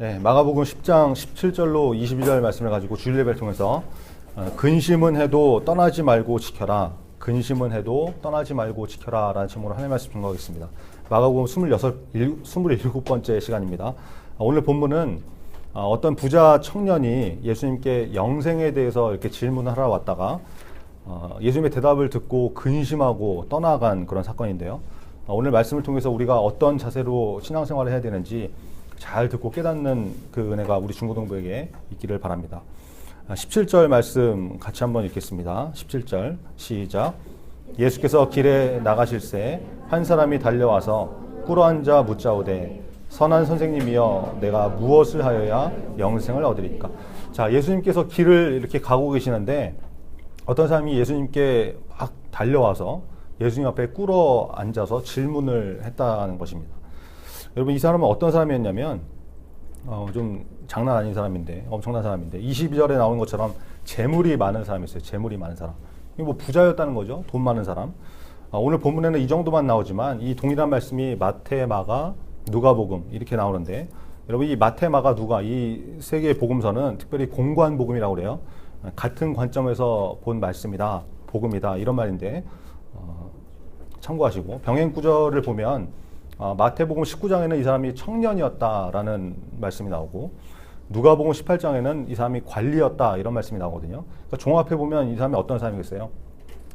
네, 마가복음 10장 17절로 22절 말씀을 가지고 주일 예배를 통해서 근심은 해도 떠나지 말고 지켜라. 근심은 해도 떠나지 말고 지켜라 라는 제목으로 하나님의 말씀 증거하겠습니다. 마가복음 27번째 시간입니다. 오늘 본문은 어떤 부자 청년이 예수님께 영생에 대해서 이렇게 질문을 하러 왔다가 예수님의 대답을 듣고 근심하고 떠나간 그런 사건인데요. 오늘 말씀을 통해서 우리가 어떤 자세로 신앙생활을 해야 되는지 잘 듣고 깨닫는 그 은혜가 우리 중고등부에게 있기를 바랍니다. 17절 말씀 같이 한번 읽겠습니다. 17절 시작. 예수께서 길에 나가실새 한 사람이 달려와서 꿇어앉아 묻자오되 선한 선생님이여 내가 무엇을 하여야 영생을 얻으리까? 자, 예수님께서 길을 이렇게 가고 계시는데 어떤 사람이 예수님께 막 달려와서 예수님 앞에 꿇어 앉아서 질문을 했다는 것입니다. 여러분, 이 사람은 어떤 사람이었냐면 좀 장난 아닌 사람인데, 엄청난 사람인데 22절에 나오는 것처럼 재물이 많은 사람이었어요. 재물이 많은 사람. 이거 뭐 부자였다는 거죠. 돈 많은 사람. 오늘 본문에는 이 정도만 나오지만 이 동일한 말씀이 마태, 마가, 누가복음 이렇게 나오는데, 여러분 이 마태, 마가, 누가 이 세 개의 복음서는 특별히 공관 복음이라고 그래요. 같은 관점에서 본 말씀이다, 복음이다 이런 말인데 참고하시고, 병행 구절을 보면 마태복음 19장에는 이 사람이 청년이었다라는 말씀이 나오고, 누가복음 18장에는 이 사람이 관리였다 이런 말씀이 나오거든요. 그러니까 종합해 보면 이 사람이 어떤 사람이겠어요?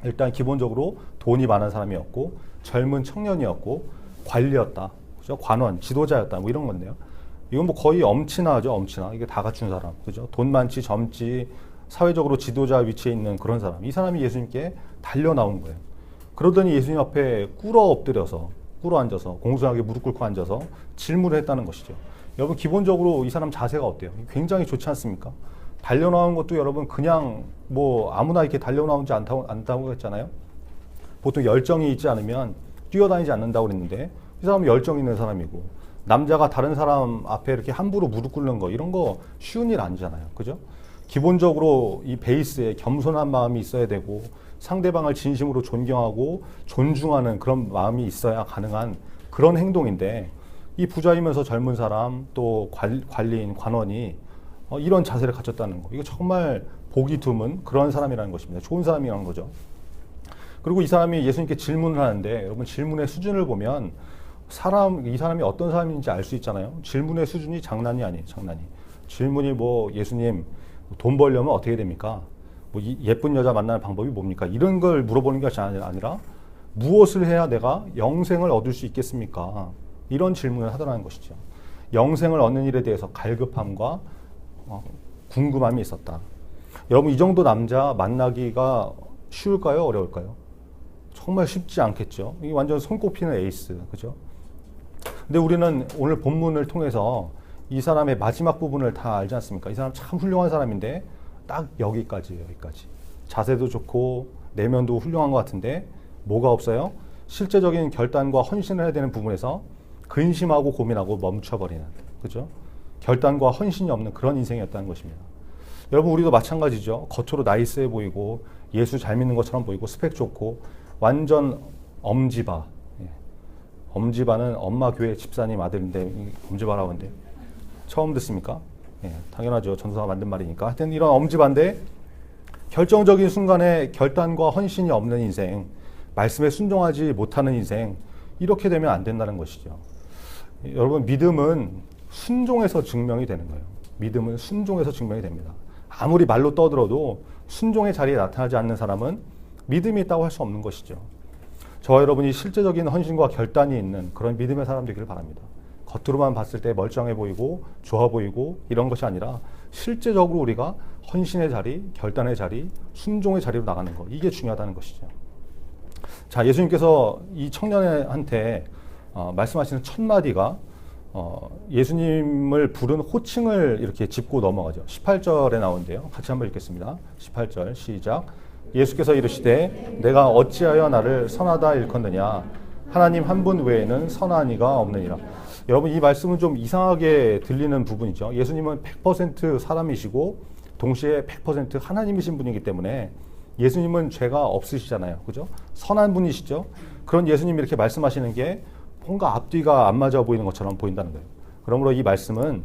일단 기본적으로 돈이 많은 사람이었고, 젊은 청년이었고, 관리였다, 그죠? 관원, 지도자였다, 뭐 이런 건데요. 이건 뭐 거의 엄친아죠, 엄친아. 이게 다 갖춘 사람, 그죠? 돈 많지, 젊지, 사회적으로 지도자 위치에 있는 그런 사람. 이 사람이 예수님께 달려 나온 거예요. 그러더니 예수님 앞에 꿇어 앉아서 공손하게 무릎 꿇고 앉아서 질문을 했다는 것이죠. 여러분, 기본적으로 이 사람 자세가 어때요? 굉장히 좋지 않습니까? 달려 나온 것도 여러분 그냥 뭐 아무나 이렇게 달려 나오지 않다고 했잖아요. 보통 열정이 있지 않으면 뛰어다니지 않는다고 그랬는데, 이 사람은 열정 있는 사람이고, 남자가 다른 사람 앞에 이렇게 함부로 무릎 꿇는 거, 이런 거 쉬운 일 아니잖아요. 그죠? 기본적으로 이 베이스에 겸손한 마음이 있어야 되고, 상대방을 진심으로 존경하고 존중하는 그런 마음이 있어야 가능한 그런 행동인데, 이 부자이면서 젊은 사람, 또 관리인, 관원이 이런 자세를 갖췄다는 거, 이거 정말 보기 드문 그런 사람이라는 것입니다. 좋은 사람이라는 거죠. 그리고 이 사람이 예수님께 질문을 하는데, 여러분 질문의 수준을 보면 이 사람이 어떤 사람인지 알 수 있잖아요. 질문의 수준이 장난이 아니에요. 장난이. 질문이 뭐, 예수님 돈 벌려면 어떻게 됩니까? 뭐 예쁜 여자 만나는 방법이 뭡니까? 이런 걸 물어보는 것이 아니라 무엇을 해야 내가 영생을 얻을 수 있겠습니까? 이런 질문을 하더라는 것이죠. 영생을 얻는 일에 대해서 갈급함과 궁금함이 있었다. 여러분, 이 정도 남자 만나기가 쉬울까요? 어려울까요? 정말 쉽지 않겠죠. 이게 완전 손꼽히는 에이스, 그죠? 근데 우리는 오늘 본문을 통해서 이 사람의 마지막 부분을 다 알지 않습니까? 이 사람 참 훌륭한 사람인데 딱 여기까지예요. 여기까지. 자세도 좋고 내면도 훌륭한 것 같은데 뭐가 없어요? 실제적인 결단과 헌신을 해야 되는 부분에서 근심하고 고민하고 멈춰버리는, 그죠? 결단과 헌신이 없는 그런 인생이었다는 것입니다. 여러분, 우리도 마찬가지죠. 겉으로 나이스해 보이고 예수 잘 믿는 것처럼 보이고 스펙 좋고 완전 엄지바. 엄지바는 엄마 교회 집사님 아들인데 엄지바라고 하는데 처음 듣습니까? 당연하죠. 전도사가 만든 말이니까. 하여튼 이런 엄지바인데 결정적인 순간에 결단과 헌신이 없는 인생, 말씀에 순종하지 못하는 인생, 이렇게 되면 안 된다는 것이죠. 여러분, 믿음은 순종에서 증명이 되는 거예요. 믿음은 순종에서 증명이 됩니다. 아무리 말로 떠들어도 순종의 자리에 나타나지 않는 사람은 믿음이 있다고 할 수 없는 것이죠. 저와 여러분이 실제적인 헌신과 결단이 있는 그런 믿음의 사람 되기를 바랍니다. 겉으로만 봤을 때 멀쩡해 보이고 좋아 보이고 이런 것이 아니라 실제적으로 우리가 헌신의 자리, 결단의 자리, 순종의 자리로 나가는 것, 이게 중요하다는 것이죠. 자, 예수님께서 이 청년한테 말씀하시는 첫 마디가 예수님을 부른 호칭을 이렇게 짚고 넘어가죠. 18절에 나오는데요. 같이 한번 읽겠습니다. 18절 시작. 예수께서 이르시되 내가 어찌하여 나를 선하다 일컫느냐? 하나님 한 분 외에는 선한 이가 없느니라. 여러분, 이 말씀은 좀 이상하게 들리는 부분이죠. 예수님은 100% 사람이시고 동시에 100% 하나님이신 분이기 때문에 예수님은 죄가 없으시잖아요. 그죠? 선한 분이시죠. 그런 예수님이 이렇게 말씀하시는 게 뭔가 앞뒤가 안 맞아 보이는 것처럼 보인다는 거예요. 그러므로 이 말씀은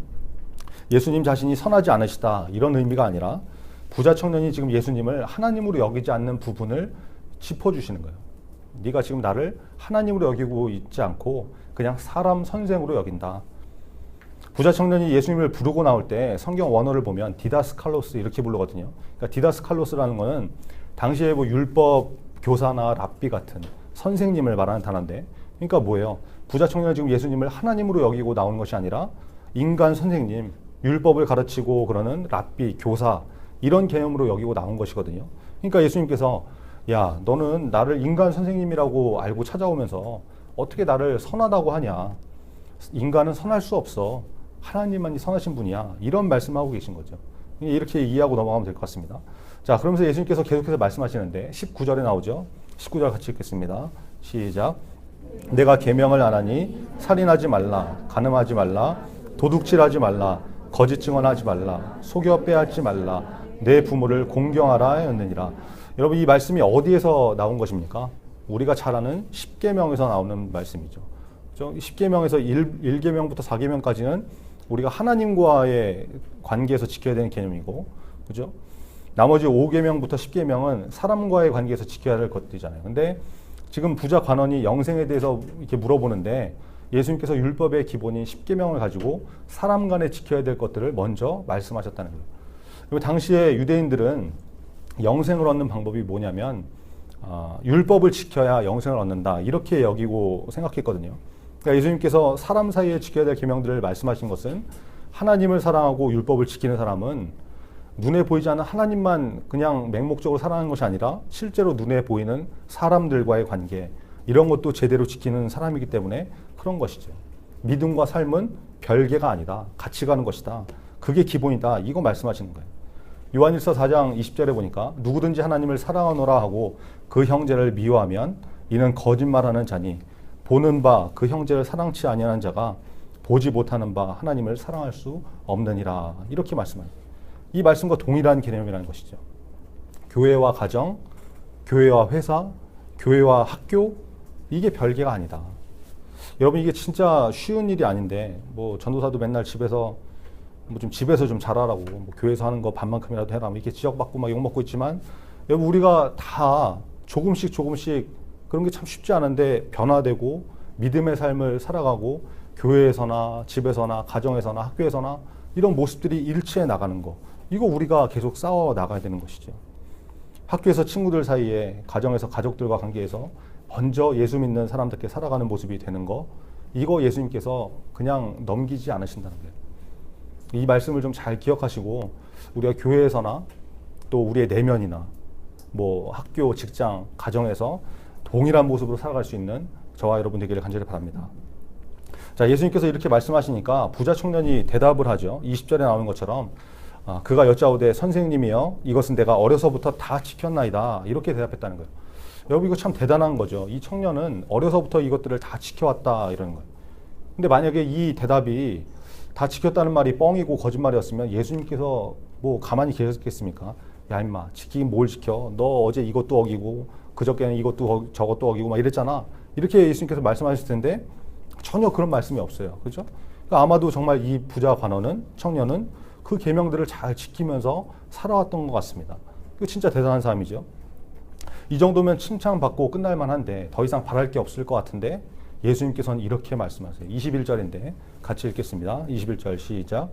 예수님 자신이 선하지 않으시다 이런 의미가 아니라 부자 청년이 지금 예수님을 하나님으로 여기지 않는 부분을 짚어주시는 거예요. 네가 지금 나를 하나님으로 여기고 있지 않고 그냥 사람 선생으로 여긴다. 부자 청년이 예수님을 부르고 나올 때 성경 원어를 보면 디다스칼로스 이렇게 부르거든요. 그러니까 디다스칼로스라는 거는 당시에 뭐 율법 교사나 랍비 같은 선생님을 말하는 단어인데, 그러니까 뭐예요? 부자 청년은 지금 예수님을 하나님으로 여기고 나오는 것이 아니라 인간 선생님, 율법을 가르치고 그러는 랍비, 교사 이런 개념으로 여기고 나온 것이거든요. 그러니까 예수님께서 야, 너는 나를 인간 선생님이라고 알고 찾아오면서 어떻게 나를 선하다고 하냐? 인간은 선할 수 없어. 하나님만이 선하신 분이야. 이런 말씀하고 계신 거죠. 이렇게 이해하고 넘어가면 될 것 같습니다. 자, 그러면서 예수님께서 계속해서 말씀하시는데 19절에 나오죠. 19절 같이 읽겠습니다. 시작. 내가 계명을 안 하니 살인하지 말라, 간음하지 말라, 도둑질하지 말라, 거짓 증언하지 말라, 속여 빼앗지 말라, 내 부모를 공경하라 하였느니라. 여러분, 이 말씀이 어디에서 나온 것입니까? 우리가 잘 아는 10계명에서 나오는 말씀이죠. 10계명에서 1계명부터 4계명까지는 우리가 하나님과의 관계에서 지켜야 되는 개념이고, 그죠? 나머지 5계명부터 10계명은 사람과의 관계에서 지켜야 할 것들이잖아요. 근데 지금 부자 관원이 영생에 대해서 이렇게 물어보는데 예수님께서 율법의 기본인 10계명을 가지고 사람 간에 지켜야 될 것들을 먼저 말씀하셨다는 거예요. 그리고 당시에 유대인들은 영생을 얻는 방법이 뭐냐면 율법을 지켜야 영생을 얻는다 이렇게 여기고 생각했거든요. 그러니까 예수님께서 사람 사이에 지켜야 될 계명들을 말씀하신 것은 하나님을 사랑하고 율법을 지키는 사람은 눈에 보이지 않는 하나님만 그냥 맹목적으로 사랑하는 것이 아니라 실제로 눈에 보이는 사람들과의 관계 이런 것도 제대로 지키는 사람이기 때문에 그런 것이죠. 믿음과 삶은 별개가 아니다. 같이 가는 것이다. 그게 기본이다. 이거 말씀하시는 거예요. 요한일서 4장 20절에 보니까 누구든지 하나님을 사랑하노라 하고 그 형제를 미워하면 이는 거짓말하는 자니 보는 바 그 형제를 사랑치 아니하는 자가 보지 못하는 바 하나님을 사랑할 수 없느니라. 이렇게 말씀합니다. 이 말씀과 동일한 개념이라는 것이죠. 교회와 가정, 교회와 회사, 교회와 학교 이게 별개가 아니다. 여러분 이게 진짜 쉬운 일이 아닌데 뭐 전도사도 맨날 집에서 집에서 좀 잘하라고 뭐 교회에서 하는 거 반만큼이라도 해라 이렇게 지적받고 막 욕먹고 있지만 여러분 우리가 다 조금씩 그런 게 참 쉽지 않은데 변화되고 믿음의 삶을 살아가고 교회에서나 집에서나 가정에서나 학교에서나 이런 모습들이 일치해 나가는 거 이거 우리가 계속 싸워 나가야 되는 것이죠. 학교에서 친구들 사이에 가정에서 가족들과 관계에서 먼저 예수 믿는 사람답게 살아가는 모습이 되는 거 이거 예수님께서 그냥 넘기지 않으신다는 거예요. 이 말씀을 좀 잘 기억하시고 우리가 교회에서나 또 우리의 내면이나 뭐 학교, 직장, 가정에서 동일한 모습으로 살아갈 수 있는 저와 여러분 되기를 간절히 바랍니다. 자, 예수님께서 이렇게 말씀하시니까 부자 청년이 대답을 하죠. 20절에 나오는 것처럼 그가 여짜오되 선생님이여 이것은 내가 어려서부터 다 지켰나이다. 이렇게 대답했다는 거예요. 여러분 이거 참 대단한 거죠. 이 청년은 어려서부터 이것들을 다 지켜왔다 이러는 거예요. 근데 만약에 이 대답이 다 지켰다는 말이 뻥이고 거짓말이었으면 예수님께서 뭐 가만히 계셨겠습니까? 야 임마 지키긴 뭘 지켜? 너 어제 이것도 어기고 그저께는 이것도 저것도 어기고 막 이랬잖아. 이렇게 예수님께서 말씀하실 텐데 전혀 그런 말씀이 없어요. 그렇죠? 그러니까 아마도 정말 이 부자 관원은 청년은 그 계명들을 잘 지키면서 살아왔던 것 같습니다. 그 진짜 대단한 사람이죠. 이 정도면 칭찬받고 끝날 만한데 더 이상 바랄 게 없을 것 같은데 예수님께서는 이렇게 말씀하세요. 21절인데 같이 읽겠습니다. 21절 시작.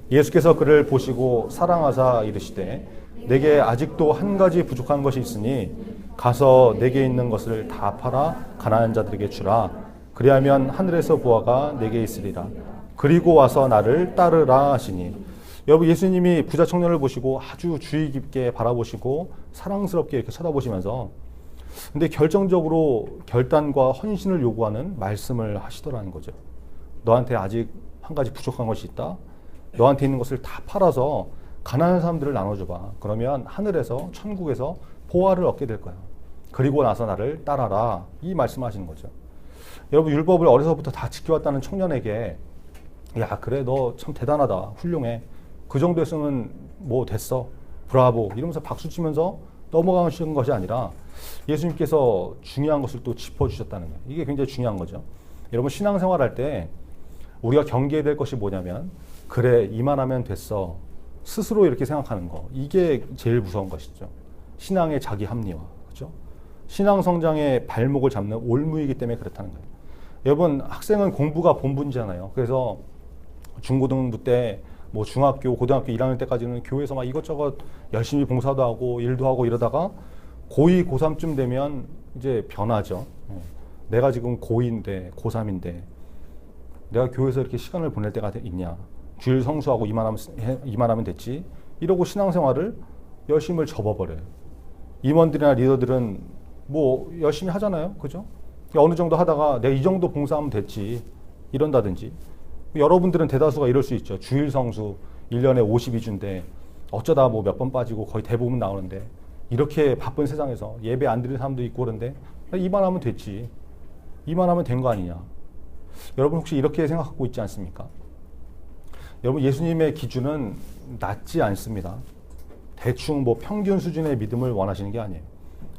예수께서 그를 보시고 사랑하사 이르시되 내게 아직도 한 가지 부족한 것이 있으니 가서 내게 있는 것을 다 팔아 가난한 자들에게 주라. 그리하면 하늘에서 보화가 내게 있으리라. 그리고 와서 나를 따르라 하시니. 여러분 예수님이 부자 청년을 보시고 아주 주의 깊게 바라보시고 사랑스럽게 이렇게 쳐다보시면서 근데 결정적으로 결단과 헌신을 요구하는 말씀을 하시더라는 거죠. 너한테 아직 한 가지 부족한 것이 있다. 너한테 있는 것을 다 팔아서 가난한 사람들을 나눠줘봐. 그러면 하늘에서 천국에서 보화를 얻게 될 거야. 그리고 나서 나를 따라라. 이 말씀하시는 거죠. 여러분 율법을 어려서부터 다 지켜왔다는 청년에게 야 그래 너 참 대단하다. 훌륭해. 그 정도 했으면 뭐 됐어. 브라보. 이러면서 박수 치면서 넘어가시는 것이 아니라 예수님께서 중요한 것을 또 짚어주셨다는 거예요. 이게 굉장히 중요한 거죠. 여러분 신앙생활 할 때 우리가 경계해야 될 것이 뭐냐면 그래 이만하면 됐어 스스로 이렇게 생각하는 거, 이게 제일 무서운 것이죠. 신앙의 자기 합리화, 그죠? 신앙 성장의 발목을 잡는 올무이기 때문에 그렇다는 거예요. 여러분, 학생은 공부가 본분이잖아요. 그래서 중고등부 때 뭐 중학교, 고등학교 1학년 때까지는 교회에서 막 이것저것 열심히 봉사도 하고 일도 하고 이러다가 고2, 고3쯤 되면 이제 변하죠. 내가 지금 고2인데 고3인데 내가 교회에서 이렇게 시간을 보낼 때가 있냐, 주일 성수하고 이만하면 됐지, 이러고 신앙생활을 열심을 접어버려요. 임원들이나 리더들은 뭐 열심히 하잖아요, 그죠? 어느 정도 하다가 내가 이 정도 봉사하면 됐지 이런다든지. 여러분들은 대다수가 이럴 수 있죠. 주일 성수 1년에 52주인데 어쩌다 뭐 몇 번 빠지고 거의 대부분 나오는데, 이렇게 바쁜 세상에서 예배 안 드리는 사람도 있고 그런데 이만하면 됐지, 이만하면 된 거 아니냐. 여러분 혹시 이렇게 생각하고 있지 않습니까? 여러분, 예수님의 기준은 낮지 않습니다. 대충 뭐 평균 수준의 믿음을 원하시는 게 아니에요.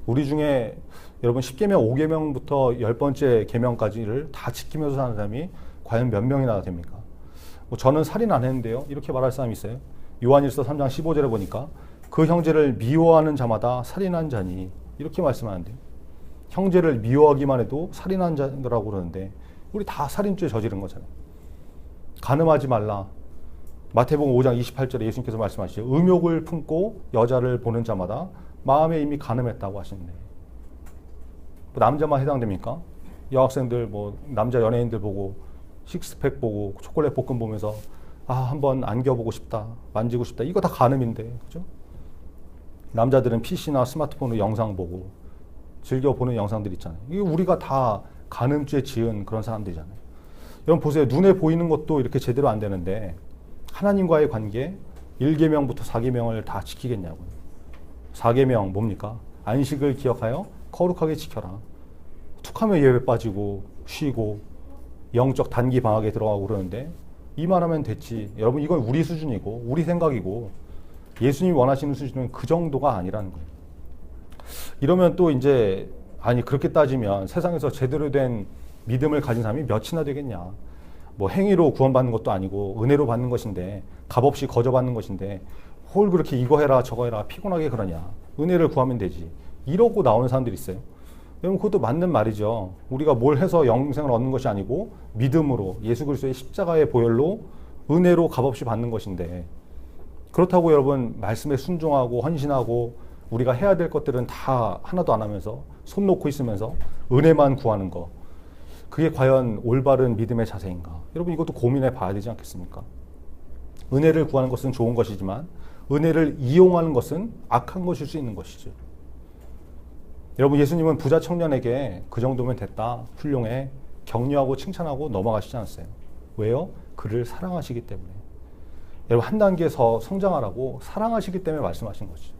우리 중에 여러분 10계명, 5계명부터 10번째 계명까지를 다 지키면서 사는 사람이 과연 몇 명이나 됩니까? 뭐 저는 살인 안 했는데요, 이렇게 말할 사람이 있어요. 요한일서 3장 15절에 보니까 그 형제를 미워하는 자마다 살인한 자니, 이렇게 말씀하는데, 형제를 미워하기만 해도 살인한 자라고 그러는데 우리 다 살인죄 저지른 거잖아요. 간음하지 말라. 마태복음 5장 28절에 예수님께서 말씀하시죠. 음욕을 품고 여자를 보는 자마다 마음에 이미 간음했다고 하시는데, 뭐 남자만 해당됩니까? 여학생들, 뭐 남자 연예인들 보고 식스팩 보고 초콜릿 볶음 보면서 한번 안겨보고 싶다, 만지고 싶다, 이거 다 간음인데, 그죠? 남자들은 PC나 스마트폰으로 영상 보고 즐겨 보는 영상들 있잖아요. 이게 우리가 다 간음죄 지은 그런 사람들이잖아요. 여러분 보세요. 눈에 보이는 것도 이렇게 제대로 안 되는데 하나님과의 관계 1계명부터 4계명을 다 지키겠냐고요. 4계명 뭡니까? 안식을 기억하여 거룩하게 지켜라. 툭하면 예배 빠지고 쉬고 영적 단기 방학에 들어가고 그러는데 이만하면 됐지. 여러분, 이건 우리 수준이고 우리 생각이고 예수님이 원하시는 수준은 그 정도가 아니라는 거예요. 이러면 또 이제 그렇게 따지면 세상에서 제대로 된 믿음을 가진 사람이 몇이나 되겠냐. 뭐 행위로 구원받는 것도 아니고 은혜로 받는 것인데, 값없이 거저받는 것인데 뭘 그렇게 이거 해라 저거 해라 피곤하게 그러냐. 은혜를 구하면 되지. 이러고 나오는 사람들이 있어요. 여러분, 그것도 맞는 말이죠. 우리가 뭘 해서 영생을 얻는 것이 아니고 믿음으로 예수 그리스도의 십자가의 보혈로 은혜로 값없이 받는 것인데, 그렇다고 여러분 말씀에 순종하고 헌신하고 우리가 해야 될 것들은 다 하나도 안 하면서 손 놓고 있으면서 은혜만 구하는 거, 그게 과연 올바른 믿음의 자세인가? 여러분, 이것도 고민해 봐야 되지 않겠습니까? 은혜를 구하는 것은 좋은 것이지만 은혜를 이용하는 것은 악한 것일 수 있는 것이죠. 여러분, 예수님은 부자 청년에게 그 정도면 됐다, 훌륭해, 격려하고 칭찬하고 넘어가시지 않았어요. 왜요? 그를 사랑하시기 때문에. 여러분, 한 단계 더 성장하라고 사랑하시기 때문에 말씀하신 것이죠.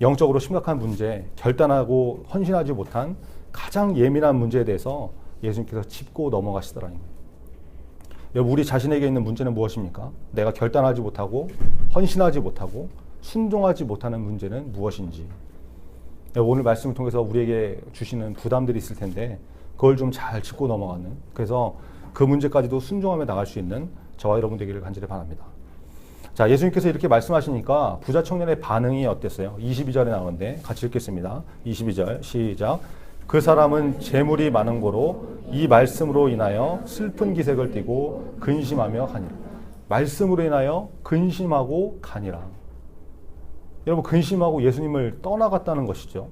영적으로 심각한 문제, 결단하고 헌신하지 못한 가장 예민한 문제에 대해서 예수님께서 짚고 넘어가시더라는 거예요. 여러분, 우리 자신에게 있는 문제는 무엇입니까? 내가 결단하지 못하고 헌신하지 못하고 순종하지 못하는 문제는 무엇인지. 오늘 말씀을 통해서 우리에게 주시는 부담들이 있을 텐데 그걸 좀 잘 짚고 넘어가는, 그래서 그 문제까지도 순종하며 나갈 수 있는 저와 여러분 되기를 간절히 바랍니다. 자, 예수님께서 이렇게 말씀하시니까 부자 청년의 반응이 어땠어요? 22절에 나오는데 같이 읽겠습니다. 22절 시작. 그 사람은 재물이 많은 고로 이 말씀으로 인하여 슬픈 기색을 띠고 근심하며 가니라. 말씀으로 인하여 근심하고 가니라. 여러분, 근심하고 예수님을 떠나갔다는 것이죠.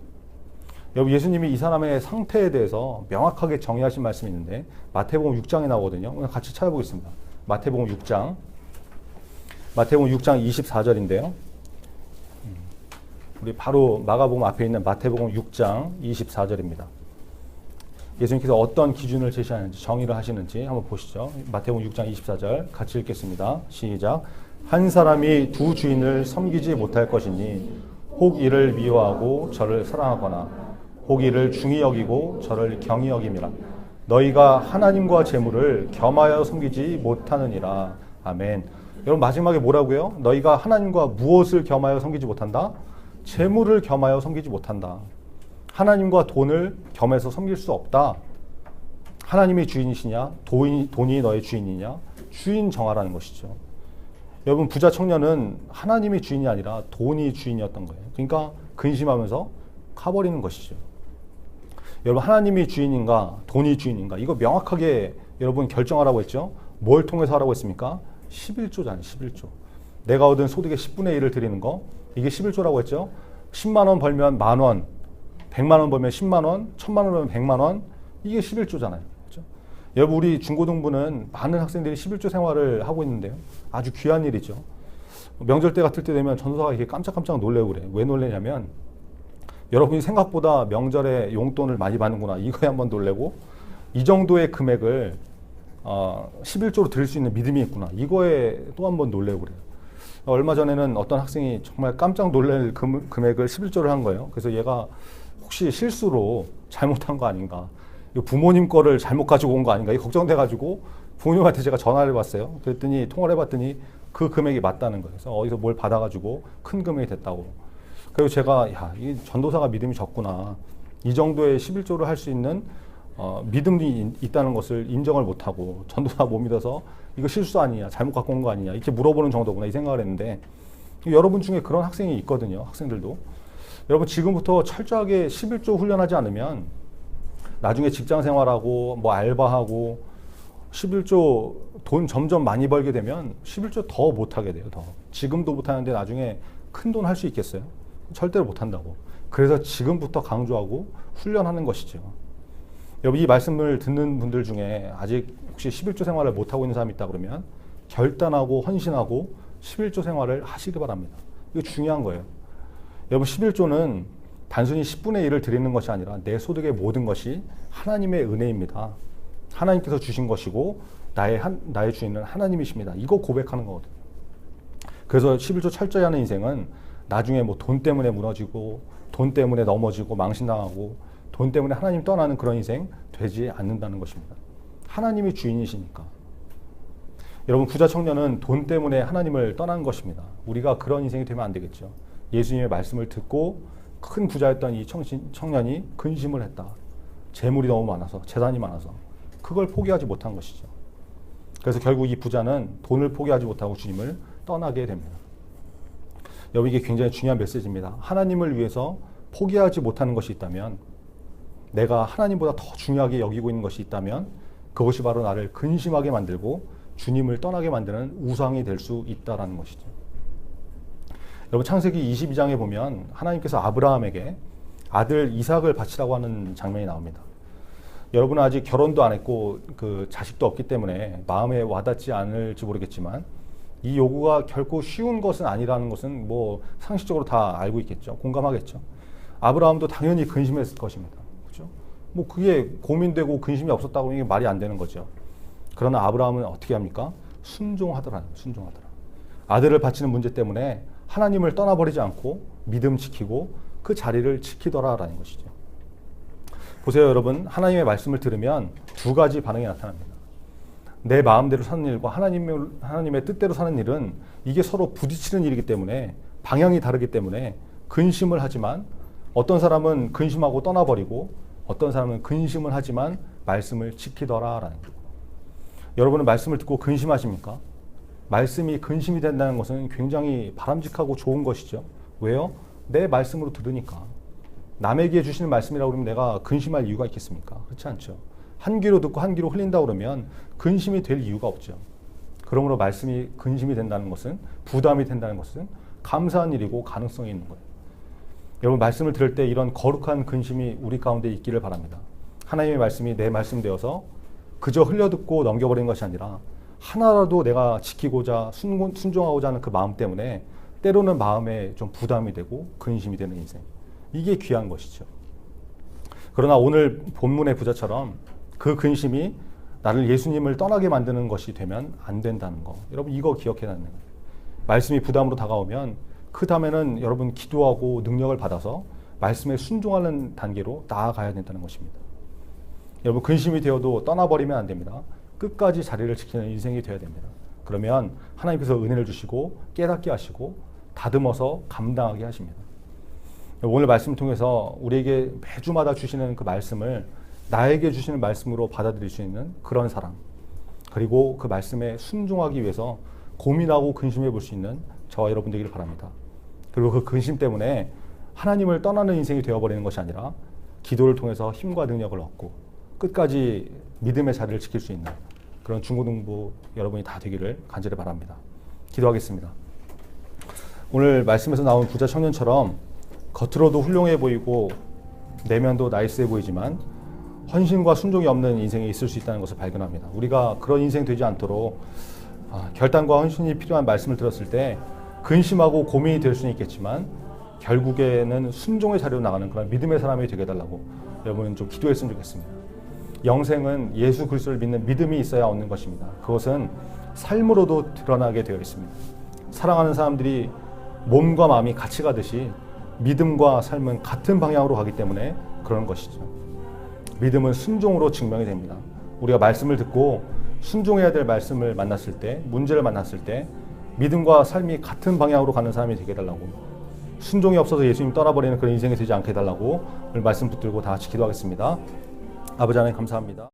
여러분, 예수님이 이 사람의 상태에 대해서 명확하게 정의하신 말씀이 있는데 마태복음 6장에 나오거든요. 오늘 같이 찾아보겠습니다. 마태복음 6장 24절인데요. 우리 바로 마가복음 앞에 있는 마태복음 6장 24절입니다. 예수님께서 어떤 기준을 제시하는지, 정의를 하시는지 한번 보시죠. 마태복음 6장 24절 같이 읽겠습니다. 시작. 한 사람이 두 주인을 섬기지 못할 것이니 혹 이를 미워하고 저를 사랑하거나 혹 이를 중히 여기고 저를 경히 여김이라. 너희가 하나님과 재물을 겸하여 섬기지 못하느니라. 아멘. 여러분, 마지막에 뭐라고요? 너희가 하나님과 무엇을 겸하여 섬기지 못한다? 재물을 겸하여 섬기지 못한다. 하나님과 돈을 겸해서 섬길 수 없다. 하나님이 주인이시냐? 돈이 너의 주인이냐? 주인 정하라는 것이죠. 여러분 부자 청년은 하나님이 주인이 아니라 돈이 주인이었던 거예요. 그러니까 근심하면서 가버리는 것이죠. 여러분 하나님이 주인인가 돈이 주인인가 이거 명확하게 여러분 결정하라고 했죠. 뭘 통해서 하라고 했습니까? 11조잖아요. 11조. 내가 얻은 소득의 10분의 1을 드리는 거 이게 11조라고 했죠. 10만 원 벌면 만 원, 100만 원 벌면 10만 원, 1000만 원 벌면 100만 원 이게 11조잖아요. 그렇죠? 여러분 우리 중고등부는 많은 학생들이 11조 생활을 하고 있는데요. 아주 귀한 일이죠. 명절 때 같을 때 되면 전도사가 이렇게 깜짝깜짝 놀래고 그래요. 왜 놀래냐면 여러분이 생각보다 명절에 용돈을 많이 받는구나 이거에 한번 놀래고 이 정도의 금액을 11조로 드릴 수 있는 믿음이 있구나 이거에 또 한번 놀래고 그래요. 얼마 전에는 어떤 학생이 정말 깜짝 놀랄 금액을 11조를 한 거예요. 그래서 얘가 혹시 실수로 잘못한 거 아닌가 부모님 거를 잘못 가지고 온 거 아닌가 이 걱정돼가지고 부모님한테 제가 전화를 해봤어요. 그랬더니 통화를 해봤더니 그 금액이 맞다는 거예요. 그래서 어디서 뭘 받아가지고 큰 금액이 됐다고. 그리고 제가 이 전도사가 믿음이 적구나. 이 정도의 11조를 할 수 있는 믿음이 있다는 것을 인정을 못하고 전도사 못 믿어서 이거 실수 아니냐 잘못 갖고 온 거 아니냐 이렇게 물어보는 정도구나 이 생각을 했는데 여러분 중에 그런 학생이 있거든요. 학생들도. 여러분 지금부터 철저하게 11조 훈련하지 않으면 나중에 직장 생활하고 뭐 알바하고 11조 돈 점점 많이 벌게 되면 11조 더 못하게 돼요. 더. 지금도 못하는데 나중에 큰 돈 할 수 있겠어요? 절대로 못한다고. 그래서 지금부터 강조하고 훈련하는 것이죠. 여러분 이 말씀을 듣는 분들 중에 아직 혹시 11조 생활을 못하고 있는 사람이 있다 그러면 결단하고 헌신하고 11조 생활을 하시기 바랍니다. 이거 중요한 거예요. 여러분 11조는 단순히 10분의 1을 드리는 것이 아니라 내 소득의 모든 것이 하나님의 은혜입니다. 하나님께서 주신 것이고 나의 주인은 하나님이십니다. 이거 고백하는 거거든요. 그래서 11조 철저히 하는 인생은 나중에 뭐 돈 때문에 무너지고 돈 때문에 넘어지고 망신당하고 돈 때문에 하나님 떠나는 그런 인생 되지 않는다는 것입니다. 하나님이 주인이시니까. 여러분 부자 청년은 돈 때문에 하나님을 떠난 것입니다. 우리가 그런 인생이 되면 안 되겠죠. 예수님의 말씀을 듣고 큰 부자였던 이 청년이 근심을 했다. 재물이 너무 많아서 재산이 많아서 그걸 포기하지 못한 것이죠. 그래서 결국 이 부자는 돈을 포기하지 못하고 주님을 떠나게 됩니다. 여러분 이게 굉장히 중요한 메시지입니다. 하나님을 위해서 포기하지 못하는 것이 있다면 내가 하나님보다 더 중요하게 여기고 있는 것이 있다면 그것이 바로 나를 근심하게 만들고 주님을 떠나게 만드는 우상이 될 수 있다는 것이죠. 여러분 창세기 22장에 보면 하나님께서 아브라함에게 아들 이삭을 바치라고 하는 장면이 나옵니다. 여러분은 아직 결혼도 안 했고 그 자식도 없기 때문에 마음에 와닿지 않을지 모르겠지만 이 요구가 결코 쉬운 것은 아니라는 것은 뭐 상식적으로 다 알고 있겠죠. 공감하겠죠. 아브라함도 당연히 근심했을 것입니다. 그렇죠? 뭐 그게 고민되고 근심이 없었다고 이게 말이 안 되는 거죠. 그러나 아브라함은 어떻게 합니까? 순종하더라는 순종하더라. 아들을 바치는 문제 때문에 하나님을 떠나버리지 않고 믿음 지키고 그 자리를 지키더라라는 것이죠. 보세요, 여러분. 하나님의 말씀을 들으면 두 가지 반응이 나타납니다. 내 마음대로 사는 일과 하나님의 뜻대로 사는 일은 이게 서로 부딪히는 일이기 때문에 방향이 다르기 때문에 근심을 하지만 어떤 사람은 근심하고 떠나버리고 어떤 사람은 근심을 하지만 말씀을 지키더라라는 거예요. 여러분은 말씀을 듣고 근심하십니까? 말씀이 근심이 된다는 것은 굉장히 바람직하고 좋은 것이죠. 왜요? 내 말씀으로 들으니까. 남에게 주시는 말씀이라고 그러면 내가 근심할 이유가 있겠습니까? 그렇지 않죠. 한 귀로 듣고 한 귀로 흘린다고 그러면 근심이 될 이유가 없죠. 그러므로 말씀이 근심이 된다는 것은 부담이 된다는 것은 감사한 일이고 가능성이 있는 거예요. 여러분 말씀을 들을 때 이런 거룩한 근심이 우리 가운데 있기를 바랍니다. 하나님의 말씀이 내 말씀 되어서 그저 흘려듣고 넘겨버리는 것이 아니라 하나라도 내가 지키고자 순종하고자 하는 그 마음 때문에 때로는 마음에 좀 부담이 되고 근심이 되는 인생. 이게 귀한 것이죠. 그러나 오늘 본문의 부자처럼 그 근심이 나를 예수님을 떠나게 만드는 것이 되면 안 된다는 거. 여러분 이거 기억해야 하는 거예요. 말씀이 부담으로 다가오면 그 다음에는 여러분 기도하고 능력을 받아서 말씀에 순종하는 단계로 나아가야 된다는 것입니다. 여러분 근심이 되어도 떠나버리면 안 됩니다. 끝까지 자리를 지키는 인생이 되어야 됩니다. 그러면 하나님께서 은혜를 주시고 깨닫게 하시고 다듬어서 감당하게 하십니다. 오늘 말씀을 통해서 우리에게 매주마다 주시는 그 말씀을 나에게 주시는 말씀으로 받아들일 수 있는 그런 사람, 그리고 그 말씀에 순종하기 위해서 고민하고 근심해 볼 수 있는 저와 여러분 되기를 바랍니다. 그리고 그 근심 때문에 하나님을 떠나는 인생이 되어버리는 것이 아니라 기도를 통해서 힘과 능력을 얻고 끝까지 믿음의 자리를 지킬 수 있는 그런 중고등부 여러분이 다 되기를 간절히 바랍니다. 기도하겠습니다. 오늘 말씀에서 나온 부자 청년처럼 겉으로도 훌륭해 보이고 내면도 나이스해 보이지만 헌신과 순종이 없는 인생이 있을 수 있다는 것을 발견합니다. 우리가 그런 인생 되지 않도록 결단과 헌신이 필요한 말씀을 들었을 때 근심하고 고민이 될 수는 있겠지만 결국에는 순종의 자리로 나가는 그런 믿음의 사람이 되게 해달라고 여러분 좀 기도했으면 좋겠습니다. 영생은 예수 그리스도를 믿는 믿음이 있어야 얻는 것입니다. 그것은 삶으로도 드러나게 되어 있습니다. 사랑하는 사람들이 몸과 마음이 같이 가듯이 믿음과 삶은 같은 방향으로 가기 때문에 그런 것이죠. 믿음은 순종으로 증명이 됩니다. 우리가 말씀을 듣고 순종해야 될 말씀을 만났을 때, 문제를 만났을 때 믿음과 삶이 같은 방향으로 가는 사람이 되게 해달라고, 순종이 없어서 예수님 떠나버리는 그런 인생이 되지 않게 해달라고 오늘 말씀 붙들고 다 같이 기도하겠습니다. 아버지 하나님 감사합니다.